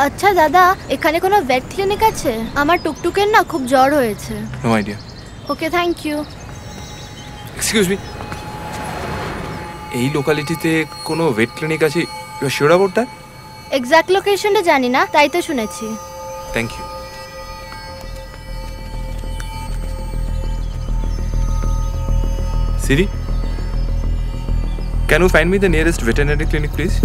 আচ্ছা দাদা, এখানে কোনো ভেট ক্লিনিক আছে? আমার টুকটুকের না খুব জ্বর হয়েছে। No idea. Okay, thank you. Excuse me, এই লোকালিটিতে কোনো ভেট ক্লিনিক আছে? You are sure about that? Exact লোকেশনটা জানি না, তাই তো শুনেছি। Thank you. Siri, can you find me the nearest veterinary clinic, please?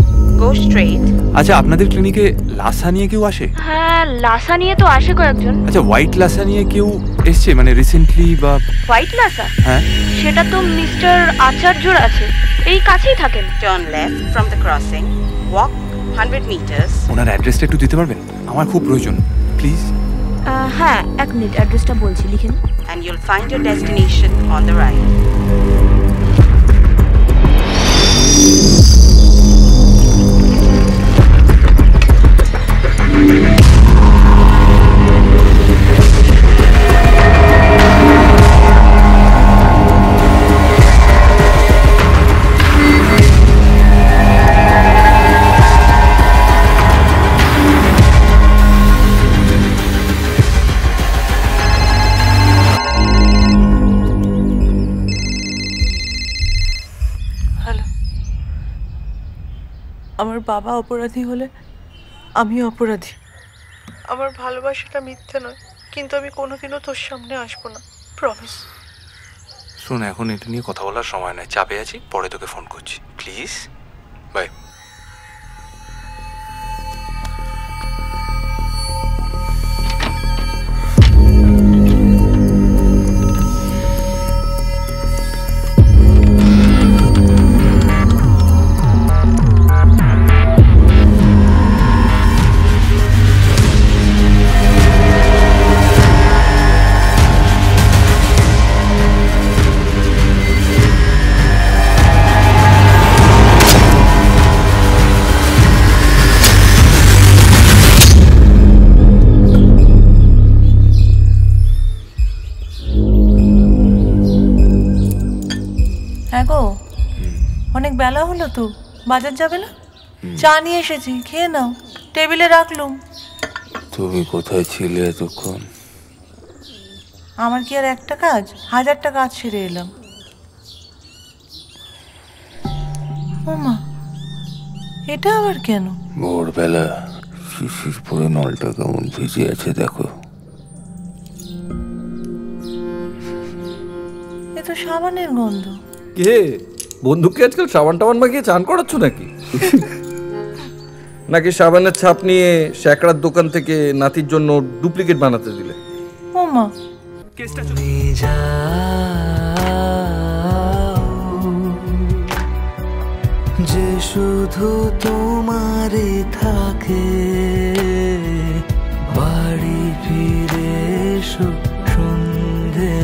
Go straight. আচ্ছা, আপনাদের ক্লিনিকে লাসা নিয়ে কেউ আসে? হ্যাঁ, লাসা নিয়ে তো আসে কয়েকজন। আচ্ছা, হোয়াইট লাসা নিয়ে কেউ এসছে মানে রিসেন্টলি বা? হোয়াইট লাসা? হ্যাঁ, সেটা তো মিস্টার আচার্যর আছে, এই কাছেই থাকেন। Turn left from the crossing. Walk 100 meters. ওনার অ্যাড্রেসটা একটু দিতে পারবেন? আমার খুব প্রয়োজন, প্লিজ। হ্যাঁ, এক মিনিট, অ্যাড্রেসটা বলছি, লিখেন। And you'll find your destination on the right. আমার বাবা অপরাধী হলে আমিও অপরাধী। আমার ভালোবাসাটা মিথ্যে নয়, কিন্তু আমি কোনোদিনও তোর সামনে আসবো না, প্রমিস। শোন, এখন এটা নিয়ে কথা বলার সময় নাই, চাপে আছি, পরে তোকে ফোন করছি, প্লিজ। বাই। অনেক বেলা হলো তো, বাজার যাবে না? চা নিয়ে এসেছি, খেয়ে নাও, টেবিলে রাখলুম। তুমি কোথায় ছিলে এতক্ষণ? আমার কি আর একটা কাজ? 1000টা কাজ সেরে এলাম। ও মা, এটা আবার কেন? ভোরবেলা শিশির পরে নলটা কেমন ভিজে আছে দেখো। এ তো সাবানের গন্ধ। কে বন্ধুকে আজকাল সাবান টাবান মাখিয়ে চান করাচ্ছ নাকি? নাকি সাবানের ছাপ নিয়ে শ্যাকড়ার দোকান থেকে নাতির জন্য ডুপ্লিকেট বানাতে দিলে? ও মা, যে শুধু তোমারে থাকে, বাড়ি ফিরে এসো সন্ধে